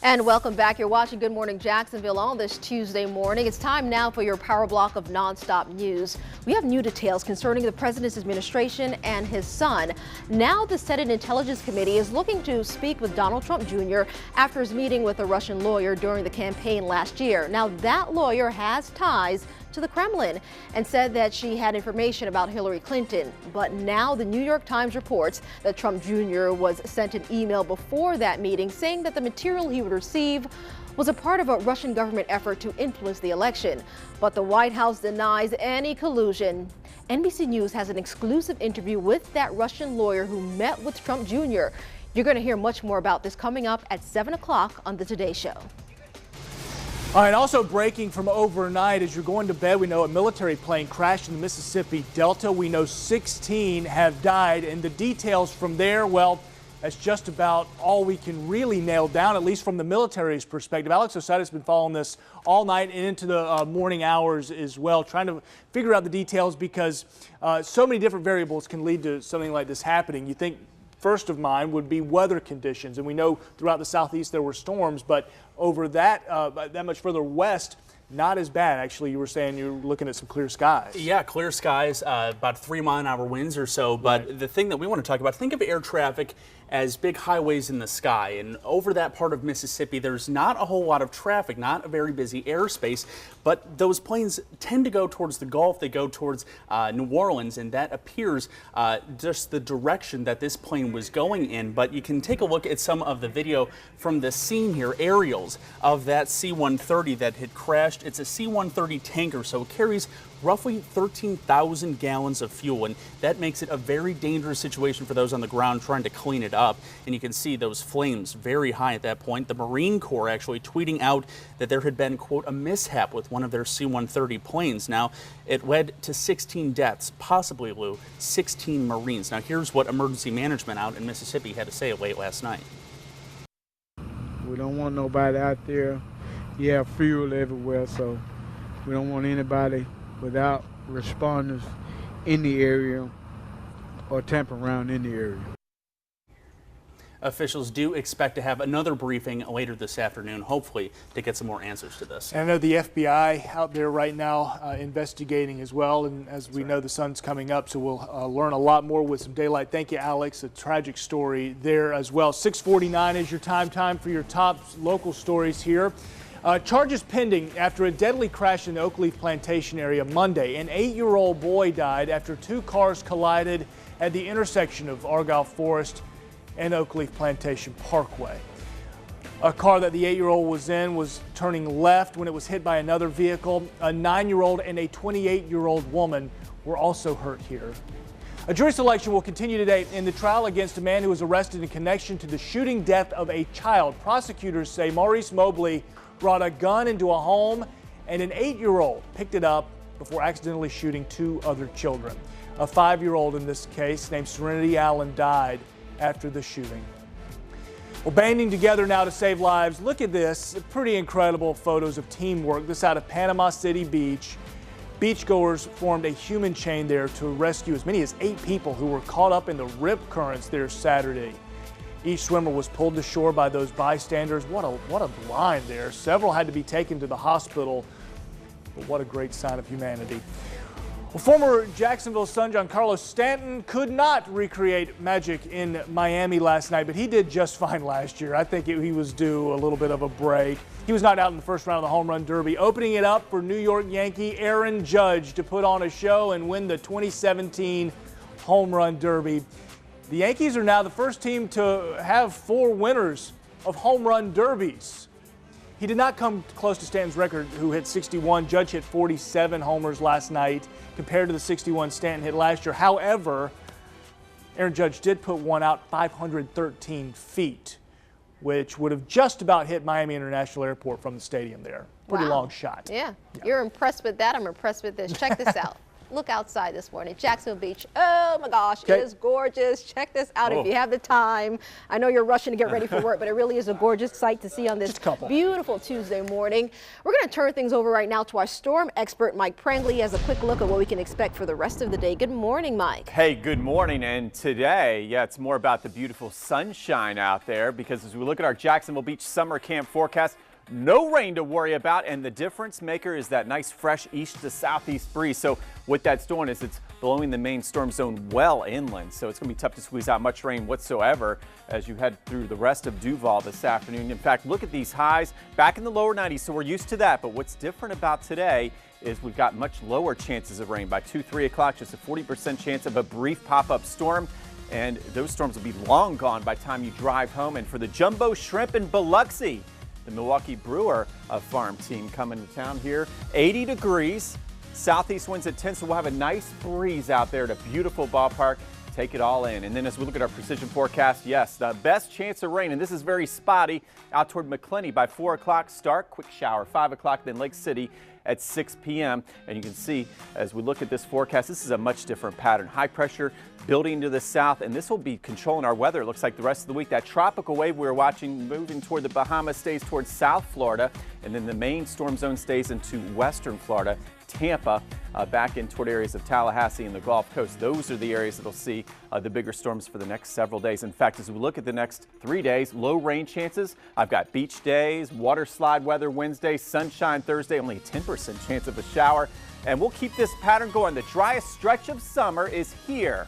And welcome back. You're watching Good Morning Jacksonville on this Tuesday morning. It's time now for your power block of nonstop news. We have new details concerning the president's administration and his son. Now the Senate Intelligence Committee is looking to speak with Donald Trump Jr. after his meeting with a Russian lawyer during the campaign last year. Now that lawyer has ties to the Kremlin and said that she had information about Hillary Clinton. But now the New York Times reports that Trump Jr. was sent an email before that meeting saying that the material he would receive was a part of a Russian government effort to influence the election. But the White House denies any collusion. NBC News has an exclusive interview with that Russian lawyer who met with Trump Jr. You're going to hear much more about this coming up at 7 o'clock on the Today Show. All right, also breaking from overnight as you're going to bed, we know a military plane crashed in the Mississippi Delta. We know 16 have died, and the details from there, well, that's just about all we can really nail down, at least from the military's perspective. Alex Osada has been following this all night and into the morning hours as well, trying to figure out the details because so many different variables can lead to something like this happening. You think first of mind would be weather conditions, and we know throughout the southeast there were storms, but over that much further west, not as bad. Actually, you were saying you're looking at some clear skies. Yeah, clear skies, about 3-mile-an-hour winds or so. But right. The thing that we want to talk about, think of air traffic as big highways in the sky. And over that part of Mississippi, there's not a whole lot of traffic, not a very busy airspace. But those planes tend to go towards the Gulf. They go towards New Orleans, and that appears just the direction that this plane was going in. But you can take a look at some of the video from the scene here, aerials of that C-130 that had crashed. It's a C-130 tanker, so it carries roughly 13,000 gallons of fuel, and that makes it a very dangerous situation for those on the ground trying to clean it up. And you can see those flames very high at that point. The Marine Corps actually tweeting out that there had been, quote, a mishap with one of their C-130 planes. Now, it led to 16 deaths, possibly, Lou, 16 Marines. Now, here's what emergency management out in Mississippi had to say late last night. We don't want nobody out there. You have fuel everywhere, so we don't want anybody without responders in the area or tampering around in the area. Officials do expect to have another briefing later this afternoon, hopefully, to get some more answers to this. And I know the FBI out there right now investigating as well, and as we know, the sun's coming up, so we'll learn a lot more with some daylight. Thank you, Alex. A tragic story there as well. 6:49 is your time for your top local stories here. Charges pending after a deadly crash in the Oak Leaf Plantation area Monday. An 8-year-old boy died after two cars collided at the intersection of Argyle Forest and Oak Leaf Plantation Parkway. A car that the 8-year-old was in was turning left when it was hit by another vehicle. A 9-year-old and a 28-year-old woman were also hurt here. A jury selection will continue today in the trial against a man who was arrested in connection to the shooting death of a child. Prosecutors say Maurice Mobley brought a gun into a home and an 8-year-old picked it up before accidentally shooting 2 other children. A 5-year-old in this case named Serenity Allen died after the shooting. Well, banding together now to save lives. Look at this, pretty incredible photos of teamwork. This out of Panama City Beach. Beachgoers formed a human chain there to rescue as many as 8 people who were caught up in the rip currents there Saturday. Each swimmer was pulled to shore by those bystanders. What a line there. Several had to be taken to the hospital, but what a great sign of humanity. Well, former Jacksonville Sun Giancarlo Stanton could not recreate magic in Miami last night, but he did just fine last year. I think he was due a little bit of a break. He was not out in the first round of the Home Run Derby, opening it up for New York Yankee Aaron Judge to put on a show and win the 2017 Home Run Derby. The Yankees are now the first team to have 4 winners of home run derbies. He did not come close to Stanton's record, who hit 61. Judge hit 47 homers last night compared to the 61 Stanton hit last year. However, Aaron Judge did put one out 513 feet, which would have just about hit Miami International Airport from the stadium there. Pretty long shot. Yeah, you're impressed with that. I'm impressed with this. Check this out. look outside this morning. Jacksonville Beach. Oh my gosh, it is gorgeous. Check this out if you have the time. I know you're rushing to get ready for work, but it really is a gorgeous sight to see on this beautiful Tuesday morning. We're going to turn things over right now to our storm expert, Mike Prangley. He has a quick look at what we can expect for the rest of the day. Good morning, Mike. Hey, good morning. And today, it's more about the beautiful sunshine out there, because as we look at our Jacksonville Beach summer camp forecast, no rain to worry about, and the difference maker is that nice fresh east to southeast breeze. So what that's doing is it's blowing the main storm zone well inland, so it's going to be tough to squeeze out much rain whatsoever as you head through the rest of Duval this afternoon. In fact, look at these highs back in the lower 90s, so we're used to that. But what's different about today is we've got much lower chances of rain. By 2-3 o'clock, just a 40% chance of a brief pop-up storm. And those storms will be long gone by the time you drive home. And for the jumbo shrimp in Biloxi, the Milwaukee Brewer farm team coming to town here. 80 degrees, southeast winds at 10, so we'll have a nice breeze out there at a beautiful ballpark. Take it all in. And then as we look at our precision forecast, yes, the best chance of rain, and this is very spotty, out toward McClenny by 4 o'clock, Stark, quick shower, 5 o'clock, then Lake City at 6 p.m. And you can see as we look at this forecast, this is a much different pattern. High pressure building to the south, and this will be controlling our weather. It looks like the rest of the week. That tropical wave we were watching moving toward the Bahamas stays towards South Florida, and then the main storm zone stays into western Florida. Tampa, back in toward areas of Tallahassee and the Gulf Coast. Those are the areas that'll see the bigger storms for the next several days. In fact, as we look at the next 3 days, low rain chances. I've got beach days, water slide weather Wednesday, sunshine Thursday, only a 10% chance of a shower. And we'll keep this pattern going. The driest stretch of summer is here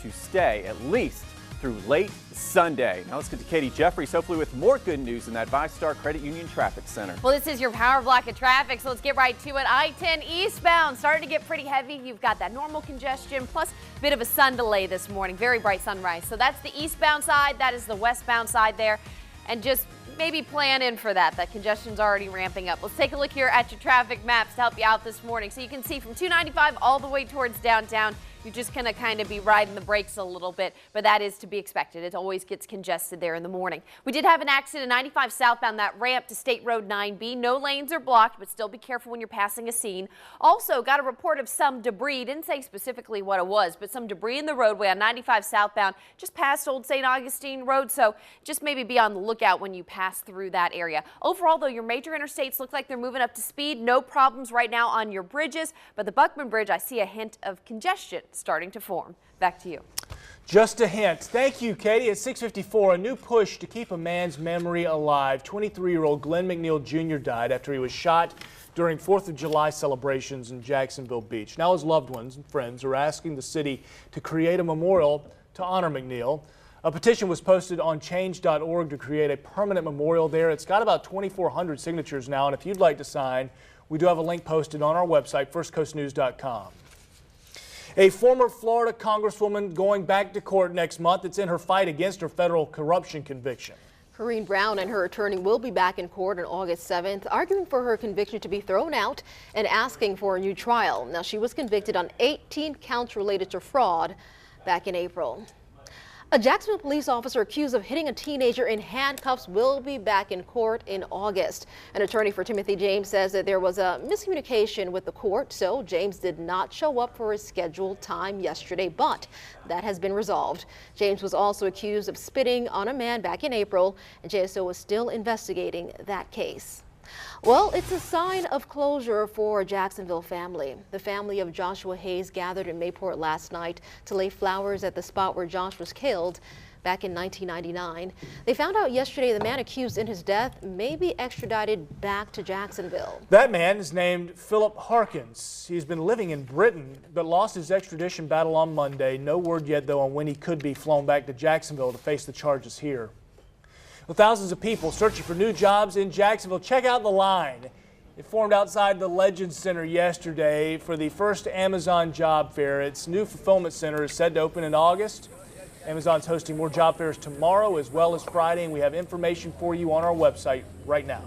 to stay, at least through late Sunday. Now let's get to Katie Jeffries, hopefully with more good news in that VyStar Credit Union Traffic Center. Well, this is your power block of traffic, so let's get right to it. I-10 eastbound starting to get pretty heavy. You've got that normal congestion plus a bit of a sun delay this morning. Very bright sunrise. So that's the eastbound side. That is the westbound side there. And just maybe plan in for that. That congestion's already ramping up. Let's take a look here at your traffic maps to help you out this morning. So you can see from 295 all the way towards downtown. You're just going to kind of be riding the brakes a little bit, but that is to be expected. It always gets congested there in the morning. We did have an accident 95 southbound, that ramp to State Road 9B. No lanes are blocked, but still be careful when you're passing a scene. Also got a report of some debris. Didn't say specifically what it was, but some debris in the roadway on 95 southbound just past Old St. Augustine Road. So just maybe be on the lookout when you pass through that area. Overall, though, your major interstates look like they're moving up to speed. No problems right now on your bridges, but the Buckman Bridge, I see a hint of congestion starting to form. Back to you. Just a hint. Thank you, Katie. At 6:54, a new push to keep a man's memory alive. 23-year-old Glenn McNeil Jr. died after he was shot during 4th of July celebrations in Jacksonville Beach. Now his loved ones and friends are asking the city to create a memorial to honor McNeil. A petition was posted on change.org to create a permanent memorial there. It's got about 2,400 signatures now, and if you'd like to sign, we do have a link posted on our website, firstcoastnews.com. A former Florida congresswoman going back to court next month. It's in her fight against her federal corruption conviction. Corrine Brown and her attorney will be back in court on August 7th, arguing for her conviction to be thrown out and asking for a new trial. Now, she was convicted on 18 counts related to fraud back in April. A Jacksonville police officer accused of hitting a teenager in handcuffs will be back in court in August. An attorney for Timothy James says that there was a miscommunication with the court, so James did not show up for his scheduled time yesterday, but that has been resolved. James was also accused of spitting on a man back in April, and JSO is still investigating that case. Well, it's a sign of closure for a Jacksonville family. The family of Joshua Hayes gathered in Mayport last night to lay flowers at the spot where Josh was killed back in 1999. They found out yesterday the man accused in his death may be extradited back to Jacksonville. That man is named Philip Harkins. He's been living in Britain but lost his extradition battle on Monday. No word yet, though, on when he could be flown back to Jacksonville to face the charges here. Well, thousands of people searching for new jobs in Jacksonville. Check out the line. It formed outside the Legends Center yesterday for the first Amazon job fair. Its new fulfillment center is set to open in August. Amazon's hosting more job fairs tomorrow as well as Friday, and we have information for you on our website right now.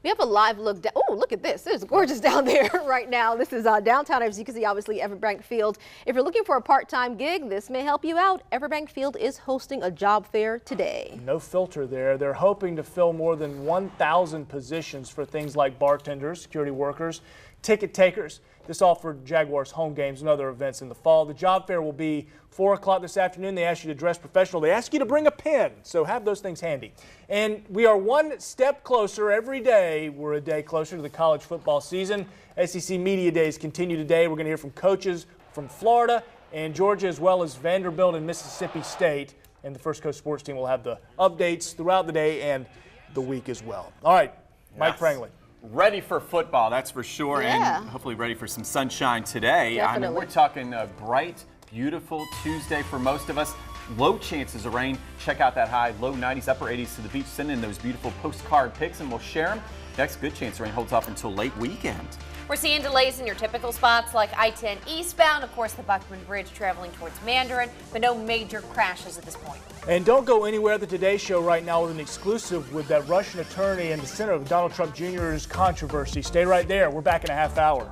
We have a live look. Oh, look at this. It's gorgeous down there right now. This is downtown, as you can see, obviously, Everbank Field. If you're looking for a part-time gig, this may help you out. Everbank Field is hosting a job fair today. No filter there. They're hoping to fill more than 1,000 positions for things like bartenders, security workers, ticket takers. This all for Jaguars home games and other events in the fall. The job fair will be 4 o'clock this afternoon. They ask you to dress professional. They ask you to bring a pen, so have those things handy. And we are one step closer every day. We're a day closer to the college football season. SEC Media Days continue today. We're going to hear from coaches from Florida and Georgia, as well as Vanderbilt and Mississippi State. And the First Coast Sports Team will have the updates throughout the day and the week as well. All right, Mike Franklin. Ready for football, that's for sure, Yeah. and hopefully ready for some sunshine today. Definitely. I mean, we're talking a bright, beautiful Tuesday for most of us. Low chances of rain. Check out that high, low 90s, upper 80s to the beach. Send in those beautiful postcard pics, and we'll share them. Next, good chance of rain holds off until late weekend. We're seeing delays in your typical spots like I-10 eastbound, of course, the Buckman Bridge traveling towards Mandarin, but no major crashes at this point. And don't go anywhere. The Today Show right now with an exclusive with that Russian attorney in the center of Donald Trump Jr.'s controversy. Stay right there. We're back in a half hour.